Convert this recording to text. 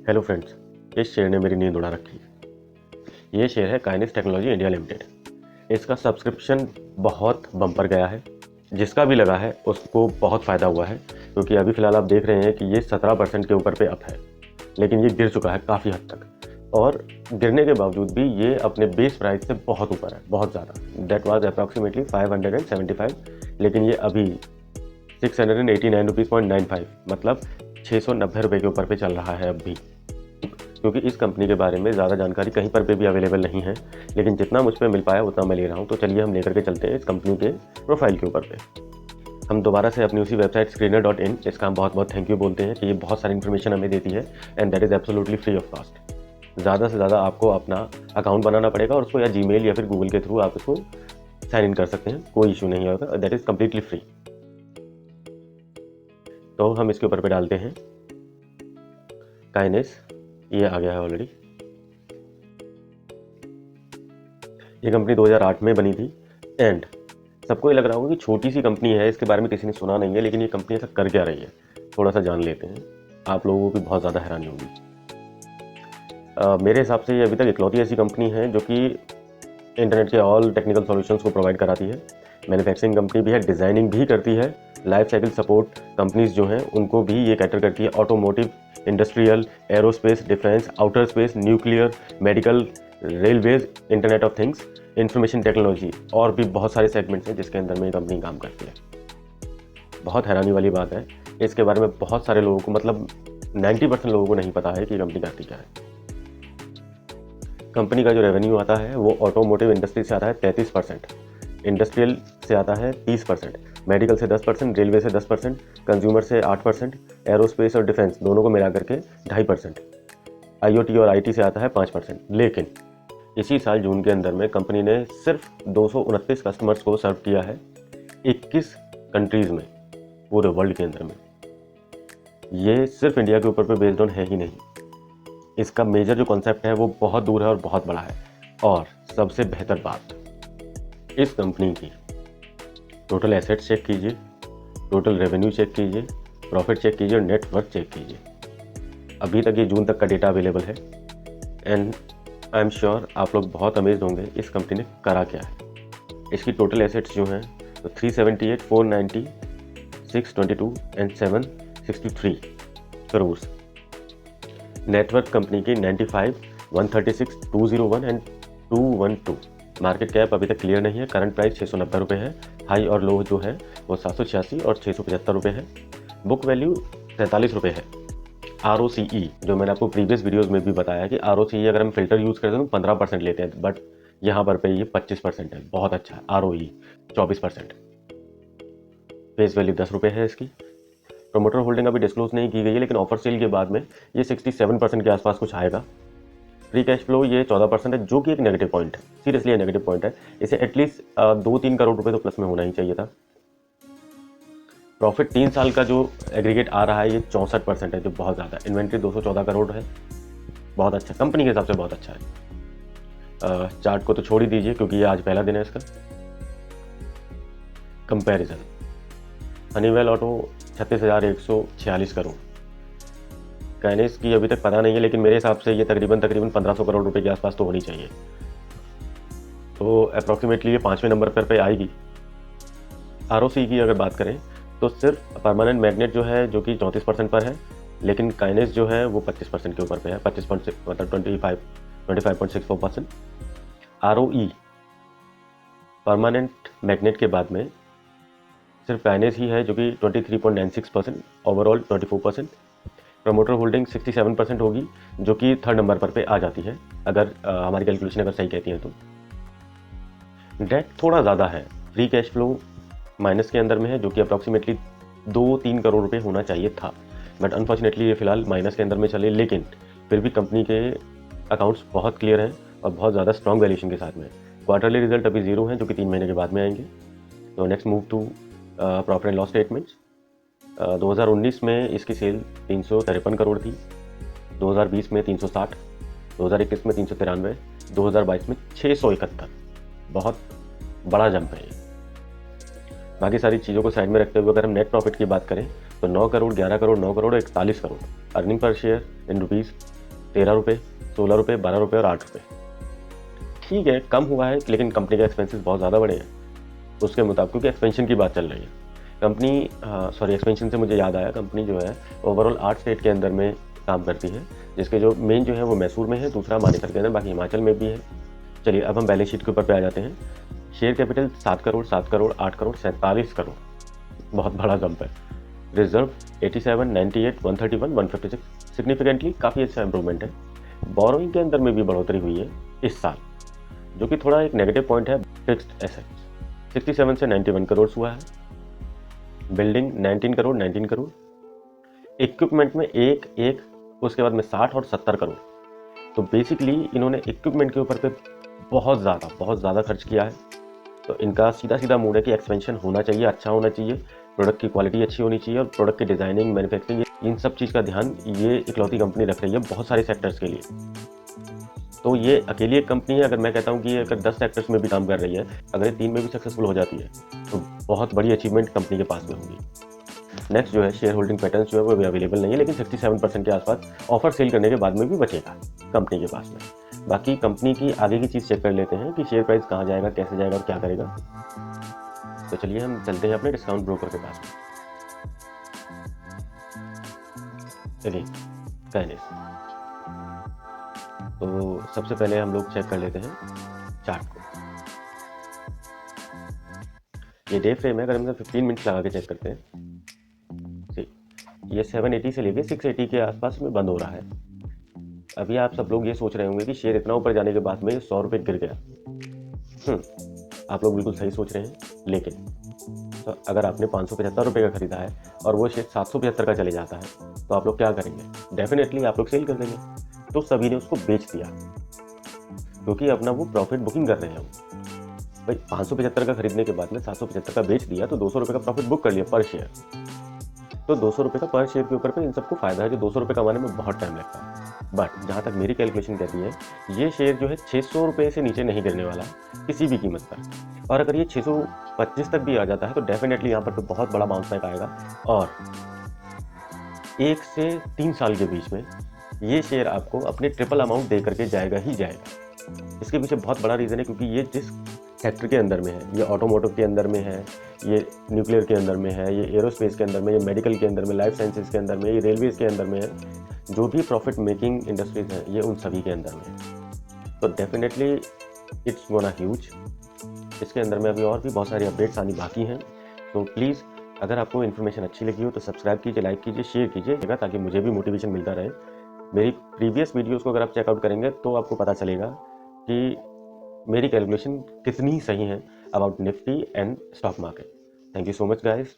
Hello friends, इस share ने मेरी नींद उड़ा रखी है। ये शेयर है काइनेस टेक्नोलॉजी इंडिया लिमिटेड। इसका सब्सक्रिप्शन बहुत बम्पर गया है। जिसका भी लगा है उसको बहुत फ़ायदा हुआ है, क्योंकि अभी फ़िलहाल आप देख रहे हैं कि ये 17% के ऊपर पे अप है, लेकिन ये गिर चुका है काफ़ी हद तक। और गिरने के बावजूद भी ये अपने बेस प्राइस से बहुत ऊपर है, बहुत ज़्यादा। दैट वाज अप्रॉक्सीमेटली 575, लेकिन ये अभी 689.95 मतलब 690 रुपये के ऊपर पे चल रहा है अब भी। क्योंकि इस कंपनी के बारे में ज़्यादा जानकारी कहीं पर भी अवेलेबल नहीं है, लेकिन जितना मुझ पे मिल पाया उतना मैं ले रहा हूँ। तो चलिए हम लेकर के चलते हैं इस कंपनी के प्रोफाइल के ऊपर पे। हम दोबारा से अपनी उसी वेबसाइट screener.in, इसका हम बहुत बहुत थैंक यू बोलते हैं कि ये बहुत सारी इन्फॉर्मेशन हमें देती है and that is absolutely free of cost. ज़्यादा से ज़्यादा आपको अपना अकाउंट बनाना पड़ेगा और उसको या जीमेल या फिर गूगल के थ्रू आप इसको साइन इन कर सकते हैं, कोई इशू नहीं होगा, दैट इज़ कम्प्लीटली फ्री। तो हम इसके ऊपर पे डालते हैं काइनेस। ये आ गया है ऑलरेडी। ये कंपनी 2008 में बनी थी एंड सबको ये लग रहा होगा कि छोटी सी कंपनी है, इसके बारे में किसी ने सुना नहीं है, लेकिन ये कंपनी ऐसा कर क्या रही है थोड़ा सा जान लेते हैं। आप लोगों को भी बहुत ज़्यादा हैरानी होगी। मेरे हिसाब से ये अभी तक इकलौती ऐसी कंपनी है जो कि इंटरनेट के ऑल टेक्निकल सॉल्यूशंस को प्रोवाइड कराती है। मैन्युफैक्चरिंग कंपनी भी है, डिज़ाइनिंग भी करती है, लाइफ साइकिल सपोर्ट कंपनीज जो हैं उनको भी ये कैटर करती है। Automotive, industrial, aerospace, defence, outer space, nuclear, medical, railways, internet of things, information technology और भी बहुत सारे सेगमेंट्स हैं जिसके अंदर में ये कंपनी काम करती है। बहुत हैरानी वाली बात है, इसके बारे में बहुत सारे लोगों को, मतलब 90% लोगों को नहीं पता है कि ये कंपनी करती क्या है। कंपनी का जो रेवेन्यू आता है वो ऑटोमोटिव इंडस्ट्री से आता है 33%, इंडस्ट्रियल से आता है 30%, मेडिकल से 10%, रेलवे से 10%, कंज्यूमर से 8%, एरोस्पेस और डिफेंस दोनों को मिला करके 2.5%, IoT और IT से आता है 5%। लेकिन इसी साल जून के अंदर में कंपनी ने सिर्फ 229 कस्टमर्स को सर्व किया है 21 कंट्रीज़ में, पूरे वर्ल्ड के अंदर में। ये सिर्फ इंडिया के ऊपर पे बेस्ड ऑन है ही नहीं, इसका मेजर जो कॉन्सेप्ट है वो बहुत दूर है और बहुत बड़ा है। और सबसे बेहतर बात, इस कंपनी की टोटल एसेट्स चेक कीजिए, टोटल रेवेन्यू चेक कीजिए, प्रॉफिट चेक कीजिए और नेट वर्थ चेक कीजिए। अभी तक ये जून तक का डेटा अवेलेबल है एंड आई एम श्योर आप लोग बहुत अमेज्ड होंगे इस कंपनी ने करा क्या है। इसकी टोटल एसेट्स जो हैं तो 378, 490, 622 एंड 763 करोड़। नेटवर्क कंपनी की 95, 136, 201 एंड 212। मार्केट कैप अभी तक क्लियर नहीं है, करंट प्राइस 690 रुपये है, हाई और लो जो है वो 786 और 675 रुपये है। बुक वैल्यू 43 रुपये है। ROCE जो मैंने आपको प्रीवियस वीडियोस में भी बताया कि ROCE अगर हम फिल्टर यूज़ करते हैं तो 15% लेते हैं, बट यहाँ पर पे ये 25% है, बहुत अच्छा है। ROE 24%। फेस वैल्यू 10 रुपये है इसकी। प्रोमोटर होल्डिंग अभी डिस्क्लोज नहीं की गई है, लेकिन ऑफर सेल के बाद में ये 67% के आसपास कुछ आएगा। फ्री कैश फ्लो ये 14% है, जो कि एक नेगेटिव पॉइंट है, सीरियसली नेगेटिव पॉइंट है। इसे एटलीस्ट 2-3 करोड़ रुपए तो प्लस में होना ही चाहिए था। प्रॉफिट 3 साल का जो एग्रीगेट आ रहा है ये 64% है, जो बहुत ज़्यादा। इन्वेंट्री 214 करोड़ है, बहुत अच्छा, कंपनी के हिसाब से बहुत अच्छा है। चार्ट को तो छोड़ ही दीजिए क्योंकि ये आज पहला दिन है इसका। Comparison, Honeywell auto 36,146 crore. Kinase की अभी तक पता नहीं है, लेकिन मेरे हिसाब से ये तकरीबन 1500 करोड़ रुपए के आसपास तो होनी चाहिए। तो अप्रॉक्सीमेटली ये 5वें नंबर पर पे आएगी। ROCE की अगर बात करें तो सिर्फ परमानेंट मैग्नेट जो है जो कि 34% पर है, लेकिन काइनेस जो है वो 25% के ऊपर पे है, 25.6 मतलब 25.64%। ROE परमानेंट मैग्नेट के बाद में सिर्फ काइनेस ही है जो कि 23.96%, ओवरऑल 24%। प्रमोटर होल्डिंग 67% होगी, जो कि 3rd नंबर पर पे आ जाती है अगर हमारी कैलकुलेशन अगर सही कहती है तो। डेट थोड़ा ज़्यादा है, फ्री कैश फ्लो माइनस के अंदर में है, जो कि अप्रॉक्सीमेटली 2-3 करोड़ रुपए होना चाहिए था, बट अनफॉर्चुनेटली ये फिलहाल माइनस के अंदर में चले। लेकिन फिर भी कंपनी के अकाउंट्स बहुत क्लियर हैं और बहुत ज़्यादा स्ट्रॉन्ग वैल्यूएशन के साथ में। क्वार्टरली रिजल्ट अभी 0 हैं, जो कि 3 महीने के बाद में आएंगे। तो next move to profit and loss statements. 2019 में इसकी सेल 353 करोड़ थी, 2020 में 360, 2021 में 393, 2022 में 671। बहुत बड़ा जंप है ये। बाकी सारी चीज़ों को साइड में रखते हुए अगर हम नेट प्रॉफिट की बात करें तो 9 crore, 11 crore, 9 crore, 41 crore. Earning per share in rupees 13 रुपये, 16 रुपये, 12 रुपये और 8 रुपये। ठीक है, कम हुआ है, लेकिन कंपनी के एक्सपेंसेस बहुत ज़्यादा बढ़े हैं उसके मुताबिक, क्योंकि एक्सपेंशन की बात चल रही है। कंपनी एक्सपेंशन से मुझे याद आया, कंपनी जो है ओवरऑल 8 स्टेट के अंदर में काम करती है, जिसके जो मेन जो है वो मैसूर में है, दूसरा मानेसर के अंदर, बाकी हिमाचल में भी है। चलिए अब हम बैलेंस शीट के ऊपर पे आ जाते हैं। शेयर कैपिटल 7 करोड़, 7 करोड़, 8 करोड़, 47 करोड़, बहुत बड़ा जंप है। रिजर्व 87, 98, 131, 156, सिग्निफिकेंटली काफ़ी अच्छा इंप्रूवमेंट है। बोरोइंग के अंदर में भी बढ़ोतरी हुई है इस साल, जो कि थोड़ा एक नेगेटिव पॉइंट है। फिक्स्ड एसेट्स 67 से 91 करोड़ हुआ है। बिल्डिंग 19 करोड़, 19 करोड़। इक्विपमेंट में एक उसके बाद में 60 और 70 करोड़। तो बेसिकली इन्होंने इक्विपमेंट के ऊपर पे बहुत ज़्यादा खर्च किया है। तो इनका सीधा मूड है कि एक्सपेंशन होना चाहिए, अच्छा होना चाहिए, प्रोडक्ट की क्वालिटी अच्छी होनी चाहिए और प्रोडक्ट की डिज़ाइनिंग, मैन्युफैक्चरिंग, इन सब चीज़ का ध्यान ये इकलौती कंपनी रख रही है बहुत सारे सेक्टर्स के लिए। तो ये अकेली एक कंपनी है, अगर मैं कहता हूँ कि ये अगर 10 सेक्टर्स में भी काम कर रही है, अगर ये 3 में भी सक्सेसफुल हो जाती है तो बहुत बड़ी अचीवमेंट कंपनी के पास में होगी। नेक्स्ट जो है शेयर होल्डिंग पैटर्न्स जो है वो भी अवेलेबल नहीं है, लेकिन 67% के आसपास ऑफर सेल करने के बाद में भी बचेगा कंपनी के पास में। बाकी कंपनी की आगे की चीज़ चेक कर लेते हैं कि शेयर प्राइस कहाँ जाएगा, कैसे जाएगा और क्या करेगा। तो चलिए हम चलते हैं अपने डिस्काउंट ब्रोकर के पास में। चलिए काइनेस, तो सबसे पहले हम लोग चेक कर लेते हैं चार्ट को। ये डे फ्रेम है, अगर हम 15 मिनट्स लगा के चेक करते हैं, ये 780 से लेके 680 के आसपास में बंद हो रहा है। अभी आप सब लोग ये सोच रहे होंगे कि शेयर इतना ऊपर जाने के बाद में 100 रुपये गिर गया। आप लोग बिल्कुल सही सोच रहे हैं, लेकिन तो अगर आपने 575 रुपये का खरीदा है और वो शेयर 775 का चले जाता है तो आप लोग क्या करेंगे? डेफिनेटली आप लोग सेल कर देंगे। तो सभी ने उसको बेच दिया, क्योंकि अपना वो प्रॉफिट बुकिंग कर रहे हैं भाई। 575 का खरीदने के बाद में 775 का बेच दिया तो 200 रुपये का प्रॉफिट बुक कर लिया पर शेयर। तो 200 रुपये का पर शेयर के ऊपर पे इन सबको फायदा है, जो 200 रुपये कमाने में बहुत टाइम लगता है। बट जहाँ तक मेरी कैलकुलेशन कहती है, ये शेयर जो है 600 रुपये से नीचे नहीं गिरने वाला किसी भी कीमत पर। और अगर ये 625 तक भी आ जाता है तो डेफिनेटली यहाँ पर तो बहुत बड़ा बाउंस बैक आएगा। और 1 से 3 साल के बीच में ये शेयर आपको अपने ट्रिपल अमाउंट दे करके जाएगा ही जाएगा। इसके पीछे बहुत बड़ा रीज़न है, क्योंकि ये जिस सेक्टर के अंदर में है, ये ऑटोमोटिव के अंदर में है, ये न्यूक्लियर के अंदर में है, ये एरोस्पेस के अंदर में, ये मेडिकल के अंदर में, लाइफ साइंसेज के अंदर में, ये रेलवेज के अंदर में है, जो भी प्रॉफिट मेकिंग इंडस्ट्रीज हैं ये उन सभी के अंदर में है। तो डेफिनेटली इट्स गोना ह्यूज। इसके अंदर में अभी और भी बहुत सारी अपडेट्स आनी बाकी हैं। तो प्लीज़ अगर आपको इन्फॉर्मेशन अच्छी लगी हो तो सब्सक्राइब कीजिए, लाइक कीजिए, शेयर कीजिएगा, ताकि मुझे भी मोटिवेशन मिलता रहे। मेरी प्रीवियस वीडियोज़ को अगर आप चेकआउट करेंगे तो आपको पता चलेगा कि मेरी कैलकुलेशन कितनी सही है about Nifty and stock market. Thank you so much guys.